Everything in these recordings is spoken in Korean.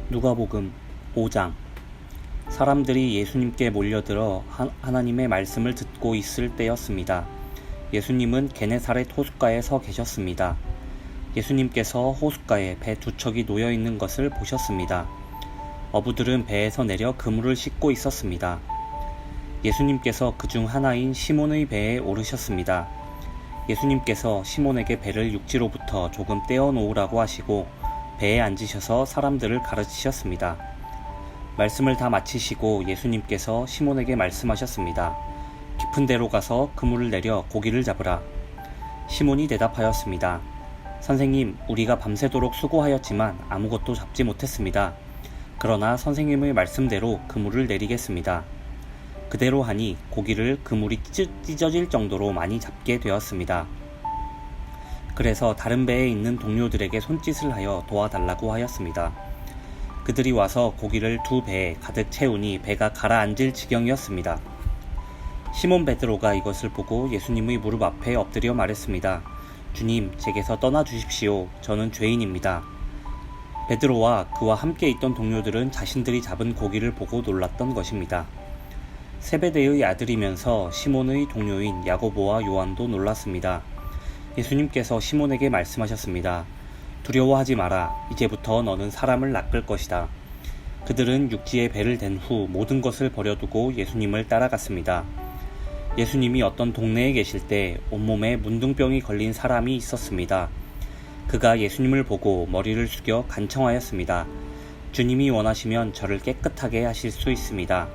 누가복음 5장. 사람들이 예수님께 몰려들어 하나님의 말씀을 듣고 있을 때였습니다. 예수님은 게네사렛 호숫가에 서 계셨습니다. 예수님께서 호숫가에 배 두 척이 놓여 있는 것을 보셨습니다. 어부들은 배에서 내려 그물을 씻고 있었습니다. 예수님께서 그중 하나인 시몬의 배에 오르셨습니다. 예수님께서 시몬에게 배를 육지로부터 조금 떼어 놓으라고 하시고 배에 앉으셔서 사람들을 가르치셨습니다. 말씀을 다 마치시고 예수님께서 시몬에게 말씀하셨습니다. 깊은 데로 가서 그물을 내려 고기를 잡으라. 시몬이 대답하였습니다. 선생님, 우리가 밤새도록 수고하였지만 아무것도 잡지 못했습니다. 그러나 선생님의 말씀대로 그물을 내리겠습니다. 그대로 하니 고기를 그물이 찢어질 정도로 많이 잡게 되었습니다. 그래서 다른 배에 있는 동료들에게 손짓을 하여 도와달라고 하였습니다. 그들이 와서 고기를 두 배에 가득 채우니 배가 가라앉을 지경이었습니다. 시몬 베드로가 이것을 보고 예수님의 무릎 앞에 엎드려 말했습니다. 주님, 제게서 떠나 주십시오. 저는 죄인입니다. 베드로와 그와 함께 있던 동료들은 자신들이 잡은 고기를 보고 놀랐던 것입니다. 세베대의 아들이면서 시몬의 동료인 야고보와 요한도 놀랐습니다. 예수님께서 시몬에게 말씀하셨습니다. 두려워하지 마라. 이제부터 너는 사람을 낚을 것이다. 그들은 육지에 배를 댄 후 모든 것을 버려두고 예수님을 따라갔습니다. 예수님이 어떤 동네에 계실 때 온몸에 문둥병이 걸린 사람이 있었습니다. 그가 예수님을 보고 머리를 숙여 간청하였습니다. 주님이 원하시면 저를 깨끗하게 하실 수 있습니다.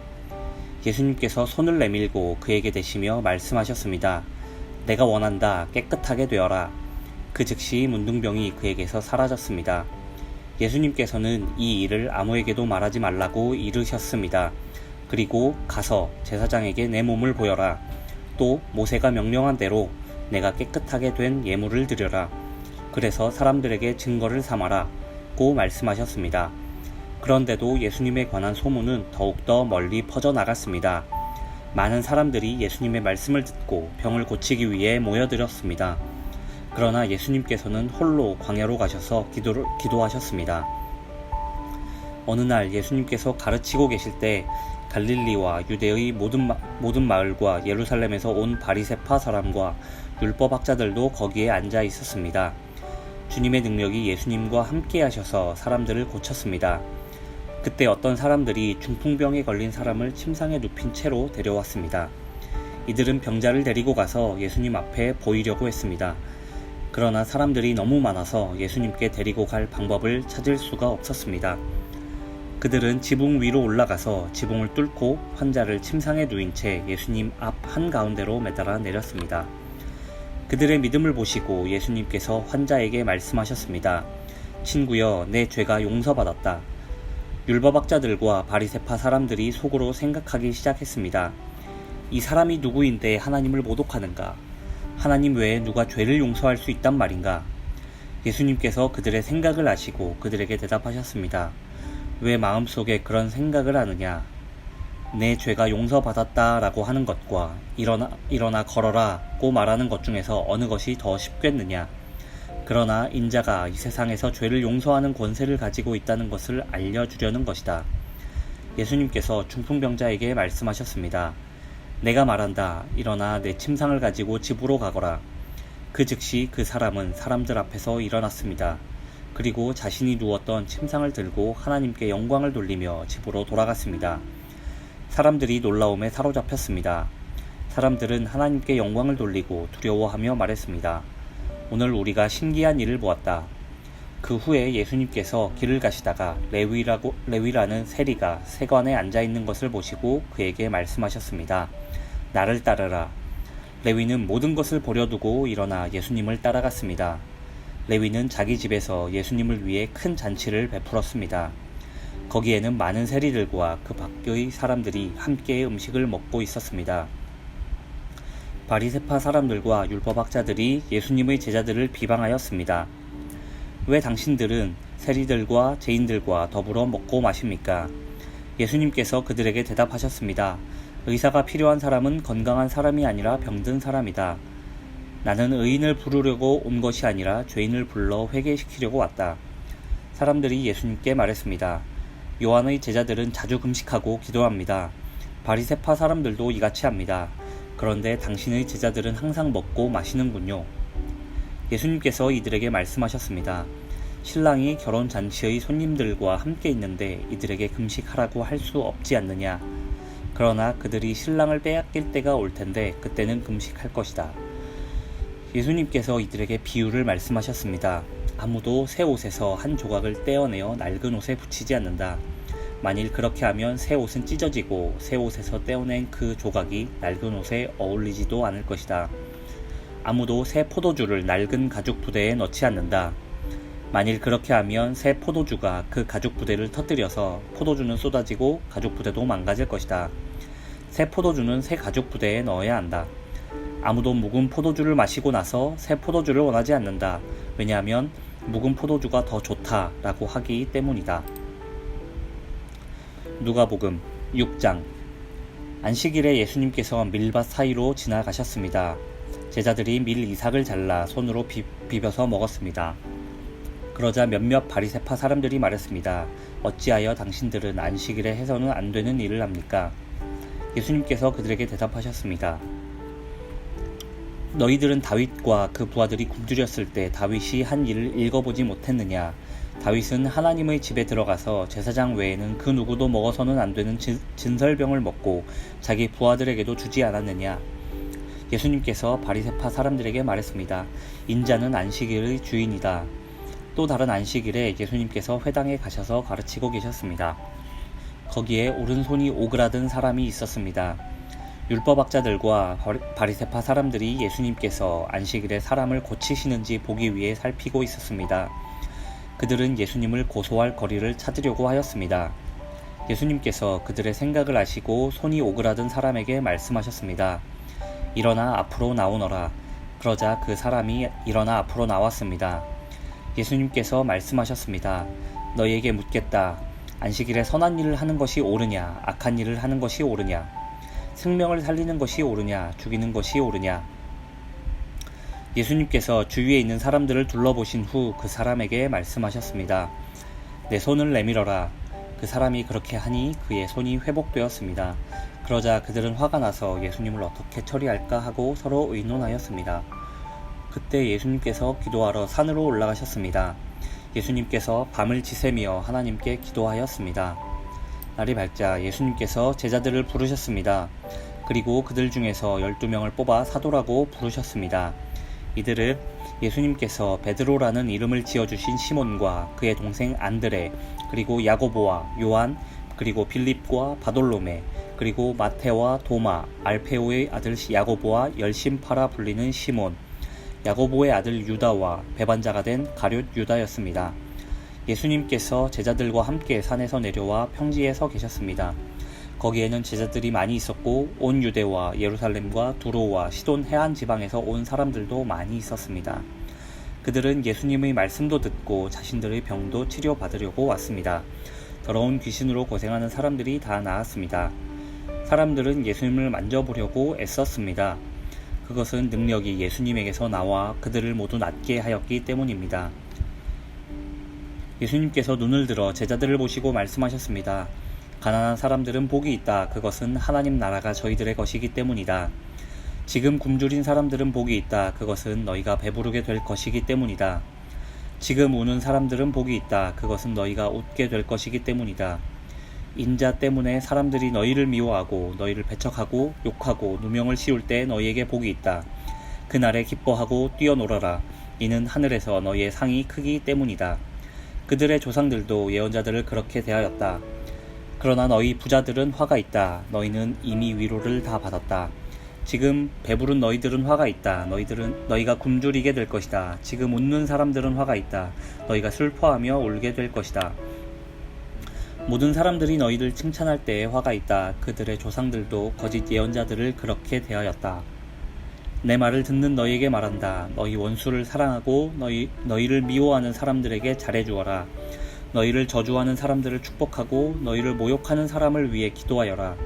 예수님께서 손을 내밀고 그에게 대시며 말씀하셨습니다. 내가 원한다. 깨끗하게 되어라. 그 즉시 문둥병이 그에게서 사라졌습니다. 예수님께서는 이 일을 아무에게도 말하지 말라고 이르셨습니다. 그리고 가서 제사장에게 내 몸을 보여라. 또 모세가 명령한 대로 내가 깨끗하게 된 예물을 드려라. 그래서 사람들에게 증거를 삼아라. 고 말씀하셨습니다. 그런데도 예수님에 관한 소문은 더욱더 멀리 퍼져나갔습니다. 많은 사람들이 예수님의 말씀을 듣고 병을 고치기 위해 모여들었습니다. 그러나 예수님께서는 홀로 광야로 가셔서 기도하셨습니다. 어느 날 예수님께서 가르치고 계실 때 갈릴리와 유대의 모든 마을과 예루살렘에서 온 바리새파 사람과 율법학자들도 거기에 앉아 있었습니다. 주님의 능력이 예수님과 함께 하셔서 사람들을 고쳤습니다. 그때 어떤 사람들이 중풍병에 걸린 사람을 침상에 눕힌 채로 데려왔습니다. 이들은 병자를 데리고 가서 예수님 앞에 보이려고 했습니다. 그러나 사람들이 너무 많아서 예수님께 데리고 갈 방법을 찾을 수가 없었습니다. 그들은 지붕 위로 올라가서 지붕을 뚫고 환자를 침상에 누인 채 예수님 앞 한가운데로 매달아 내렸습니다. 그들의 믿음을 보시고 예수님께서 환자에게 말씀하셨습니다. 친구여, 내 죄가 용서받았다. 율법학자들과 바리새파 사람들이 속으로 생각하기 시작했습니다. 이 사람이 누구인데 하나님을 모독하는가? 하나님 외에 누가 죄를 용서할 수 있단 말인가? 예수님께서 그들의 생각을 아시고 그들에게 대답하셨습니다. 왜 마음속에 그런 생각을 하느냐? 내 죄가 용서받았다 라고 하는 것과 일어나 걸어라 고 말하는 것 중에서 어느 것이 더 쉽겠느냐? 그러나 인자가 이 세상에서 죄를 용서하는 권세를 가지고 있다는 것을 알려주려는 것이다. 예수님께서 중풍병자에게 말씀하셨습니다. 내가 말한다. 일어나 내 침상을 가지고 집으로 가거라. 그 즉시 그 사람은 사람들 앞에서 일어났습니다. 그리고 자신이 누웠던 침상을 들고 하나님께 영광을 돌리며 집으로 돌아갔습니다. 사람들이 놀라움에 사로잡혔습니다. 사람들은 하나님께 영광을 돌리고 두려워하며 말했습니다. 오늘 우리가 신기한 일을 보았다. 그 후에 예수님께서 길을 가시다가 레위라는 세리가 세관에 앉아있는 것을 보시고 그에게 말씀하셨습니다. 나를 따르라. 레위는 모든 것을 버려두고 일어나 예수님을 따라갔습니다. 레위는 자기 집에서 예수님을 위해 큰 잔치를 베풀었습니다. 거기에는 많은 세리들과 그 밖의 사람들이 함께 음식을 먹고 있었습니다. 바리새파 사람들과 율법학자들이 예수님의 제자들을 비방하였습니다. 왜 당신들은 세리들과 죄인들과 더불어 먹고 마십니까? 예수님께서 그들에게 대답하셨습니다. 의사가 필요한 사람은 건강한 사람이 아니라 병든 사람이다. 나는 의인을 부르려고 온 것이 아니라 죄인을 불러 회개시키려고 왔다. 사람들이 예수님께 말했습니다. 요한의 제자들은 자주 금식하고 기도합니다. 바리새파 사람들도 이같이 합니다. 그런데 당신의 제자들은 항상 먹고 마시는군요. 예수님께서 이들에게 말씀하셨습니다. 신랑이 결혼 잔치의 손님들과 함께 있는데 이들에게 금식하라고 할 수 없지 않느냐. 그러나 그들이 신랑을 빼앗길 때가 올 텐데 그때는 금식할 것이다. 예수님께서 이들에게 비유를 말씀하셨습니다. 아무도 새 옷에서 한 조각을 떼어내어 낡은 옷에 붙이지 않는다. 만일 그렇게 하면 새 옷은 찢어지고 새 옷에서 떼어낸 그 조각이 낡은 옷에 어울리지도 않을 것이다. 아무도 새 포도주를 낡은 가죽 부대에 넣지 않는다. 만일 그렇게 하면 새 포도주가 그 가죽 부대를 터뜨려서 포도주는 쏟아지고 가죽 부대도 망가질 것이다. 새 포도주는 새 가죽 부대에 넣어야 한다. 아무도 묵은 포도주를 마시고 나서 새 포도주를 원하지 않는다. 왜냐하면 묵은 포도주가 더 좋다라고 하기 때문이다. 누가복음 6장. 안식일에 예수님께서 밀밭 사이로 지나가셨습니다. 제자들이 밀 이삭을 잘라 손으로 비벼서 먹었습니다. 그러자 몇몇 바리새파 사람들이 말했습니다. 어찌하여 당신들은 안식일에 해서는 안 되는 일을 합니까? 예수님께서 그들에게 대답하셨습니다. 너희들은 다윗과 그 부하들이 굶주렸을 때 다윗이 한 일을 읽어보지 못했느냐? 다윗은 하나님의 집에 들어가서 제사장 외에는 그 누구도 먹어서는 안 되는 진설병을 먹고 자기 부하들에게도 주지 않았느냐? 예수님께서 바리새파 사람들에게 말했습니다. 인자는 안식일의 주인이다. 또 다른 안식일에 예수님께서 회당에 가셔서 가르치고 계셨습니다. 거기에 오른손이 오그라든 사람이 있었습니다. 율법학자들과 바리새파 사람들이 예수님께서 안식일에 사람을 고치시는지 보기 위해 살피고 있었습니다. 그들은 예수님을 고소할 거리를 찾으려고 하였습니다. 예수님께서 그들의 생각을 아시고 손이 오그라든 사람에게 말씀하셨습니다. 일어나 앞으로 나오너라. 그러자 그 사람이 일어나 앞으로 나왔습니다. 예수님께서 말씀하셨습니다. 너희에게 묻겠다. 안식일에 선한 일을 하는 것이 옳으냐, 악한 일을 하는 것이 옳으냐, 생명을 살리는 것이 옳으냐, 죽이는 것이 옳으냐. 예수님께서 주위에 있는 사람들을 둘러보신 후 그 사람에게 말씀하셨습니다. 내 손을 내밀어라. 그 사람이 그렇게 하니 그의 손이 회복되었습니다. 그러자 그들은 화가 나서 예수님을 어떻게 처리할까 하고 서로 의논하였습니다. 그때 예수님께서 기도하러 산으로 올라가셨습니다. 예수님께서 밤을 지새며 하나님께 기도하였습니다. 날이 밝자 예수님께서 제자들을 부르셨습니다. 그리고 그들 중에서 12명을 뽑아 사도라고 부르셨습니다. 이들은 예수님께서 베드로라는 이름을 지어주신 시몬과 그의 동생 안드레, 그리고 야고보와 요한, 그리고 빌립과 바돌로메, 그리고 마테와 도마, 알페오의 아들 야고보와 열심파라 불리는 시몬, 야고보의 아들 유다와 배반자가 된 가룟 유다였습니다. 예수님께서 제자들과 함께 산에서 내려와 평지에 서 계셨습니다. 거기에는 제자들이 많이 있었고 온 유대와 예루살렘과 두로와 시돈 해안 지방에서 온 사람들도 많이 있었습니다. 그들은 예수님의 말씀도 듣고 자신들의 병도 치료받으려고 왔습니다. 더러운 귀신으로 고생하는 사람들이 다 나았습니다. 사람들은 예수님을 만져보려고 애썼습니다. 그것은 능력이 예수님에게서 나와 그들을 모두 낫게 하였기 때문입니다. 예수님께서 눈을 들어 제자들을 보시고 말씀하셨습니다. 가난한 사람들은 복이 있다. 그것은 하나님 나라가 저희들의 것이기 때문이다. 지금 굶주린 사람들은 복이 있다. 그것은 너희가 배부르게 될 것이기 때문이다. 지금 우는 사람들은 복이 있다. 그것은 너희가 웃게 될 것이기 때문이다. 인자 때문에 사람들이 너희를 미워하고 너희를 배척하고 욕하고 누명을 씌울 때 너희에게 복이 있다. 그날에 기뻐하고 뛰어놀아라. 이는 하늘에서 너희의 상이 크기 때문이다. 그들의 조상들도 예언자들을 그렇게 대하였다. 그러나 너희 부자들은 화가 있다. 너희는 이미 위로를 다 받았다. 지금 배부른 너희들은 화가 있다. 너희가 굶주리게 될 것이다. 지금 웃는 사람들은 화가 있다. 너희가 슬퍼하며 울게 될 것이다. 모든 사람들이 너희를 칭찬할 때에 화가 있다. 그들의 조상들도 거짓 예언자들을 그렇게 대하였다. 내 말을 듣는 너희에게 말한다. 너희 원수를 사랑하고 너희를 미워하는 사람들에게 잘해주어라. 너희를 저주하는 사람들을 축복하고 너희를 모욕하는 사람을 위해 기도하여라.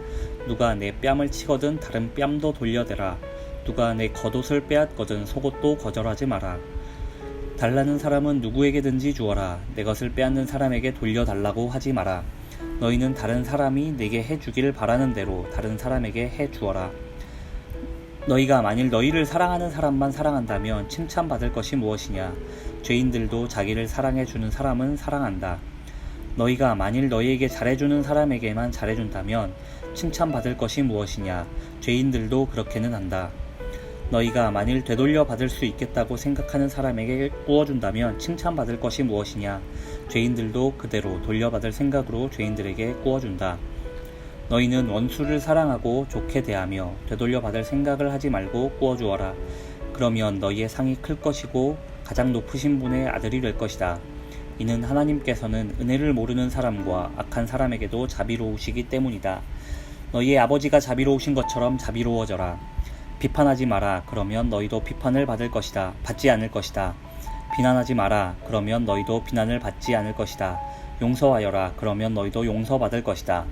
누가 내 뺨을 치거든 다른 뺨도 돌려대라. 누가 내 겉옷을 빼앗거든 속옷도 거절하지 마라. 달라는 사람은 누구에게든지 주어라. 내 것을 빼앗는 사람에게 돌려달라고 하지 마라. 너희는 다른 사람이 내게 해주길 바라는 대로 다른 사람에게 해주어라. 너희가 만일 너희를 사랑하는 사람만 사랑한다면 칭찬받을 것이 무엇이냐? 죄인들도 자기를 사랑해주는 사람은 사랑한다. 너희가 만일 너희에게 잘해주는 사람에게만 잘해준다면 칭찬받을 것이 무엇이냐? 죄인들도 그렇게는 한다. 너희가 만일 되돌려 받을 수 있겠다고 생각하는 사람에게 꾸어준다면 칭찬받을 것이 무엇이냐? 죄인들도 그대로 돌려받을 생각으로 죄인들에게 꾸어준다. 너희는 원수를 사랑하고 좋게 대하며 되돌려 받을 생각을 하지 말고 꾸어주어라. 그러면 너희의 상이 클 것이고 가장 높으신 분의 아들이 될 것이다. 이는 하나님께서는 은혜를 모르는 사람과 악한 사람에게도 자비로우시기 때문이다. 너희의 아버지가 자비로우신 것처럼 자비로워져라. 비판하지 마라. 그러면 너희도 비판을 받지 않을 것이다. 비난하지 마라. 그러면 너희도 비난을 받지 않을 것이다. 용서하여라. 그러면 너희도 용서받을 것이다.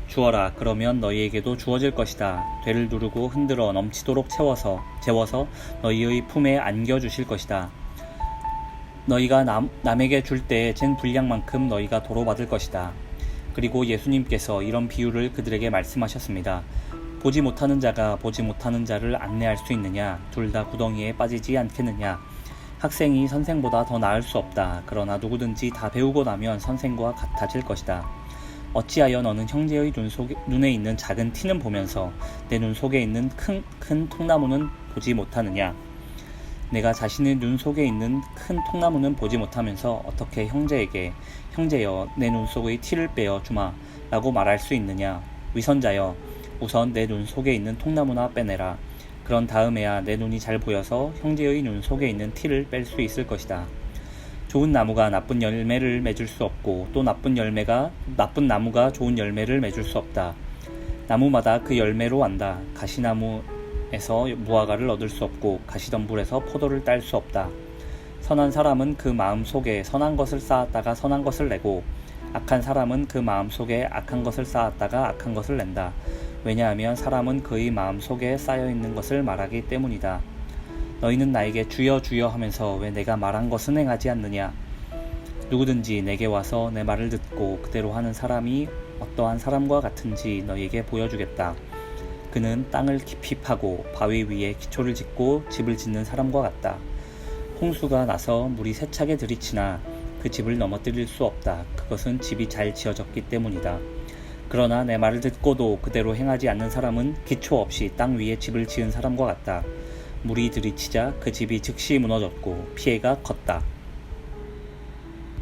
주어라. 그러면 너희에게도 주어질 것이다. 되를 누르고 흔들어 넘치도록 재워서 너희의 품에 안겨주실 것이다. 너희가 남에게 줄 때에 잰 분량만큼 너희가 도로 받을 것이다. 그리고 예수님께서 이런 비유를 그들에게 말씀하셨습니다. 보지 못하는 자가 보지 못하는 자를 안내할 수 있느냐? 둘 다 구덩이에 빠지지 않겠느냐? 학생이 선생보다 더 나을 수 없다. 그러나 누구든지 다 배우고 나면 선생과 같아질 것이다. 어찌하여 너는 형제의 눈에 있는 작은 티는 보면서 내 눈 속에 있는 큰 통나무는 보지 못하느냐? 내가 자신의 눈 속에 있는 큰 통나무는 보지 못하면서 어떻게 형제에게 형제여 내 눈 속의 티를 빼어 주마 라고 말할 수 있느냐? 위선자여 우선 내 눈 속에 있는 통나무나 빼내라. 그런 다음에야 내 눈이 잘 보여서 형제의 눈 속에 있는 티를 뺄 수 있을 것이다. 좋은 나무가 나쁜 열매를 맺을 수 없고 또 나쁜 나무가 좋은 열매를 맺을 수 없다. 나무마다 그 열매로 안다. 가시나무에서 무화과를 얻을 수 없고 가시덤불에서 포도를 딸 수 없다. 선한 사람은 그 마음 속에 선한 것을 쌓았다가 선한 것을 내고 악한 사람은 그 마음 속에 악한 것을 쌓았다가 악한 것을 낸다. 왜냐하면 사람은 그의 마음 속에 쌓여 있는 것을 말하기 때문이다. 너희는 나에게 주여 주여 하면서 왜 내가 말한 것은 행하지 않느냐? 누구든지 내게 와서 내 말을 듣고 그대로 하는 사람이 어떠한 사람과 같은지 너희에게 보여주겠다. 그는 땅을 깊이 파고 바위 위에 기초를 짓고 집을 짓는 사람과 같다. 홍수가 나서 물이 세차게 들이치나 그 집을 넘어뜨릴 수 없다. 그것은 집이 잘 지어졌기 때문이다. 그러나 내 말을 듣고도 그대로 행하지 않는 사람은 기초 없이 땅 위에 집을 지은 사람과 같다. 물이 들이치자 그 집이 즉시 무너졌고 피해가 컸다.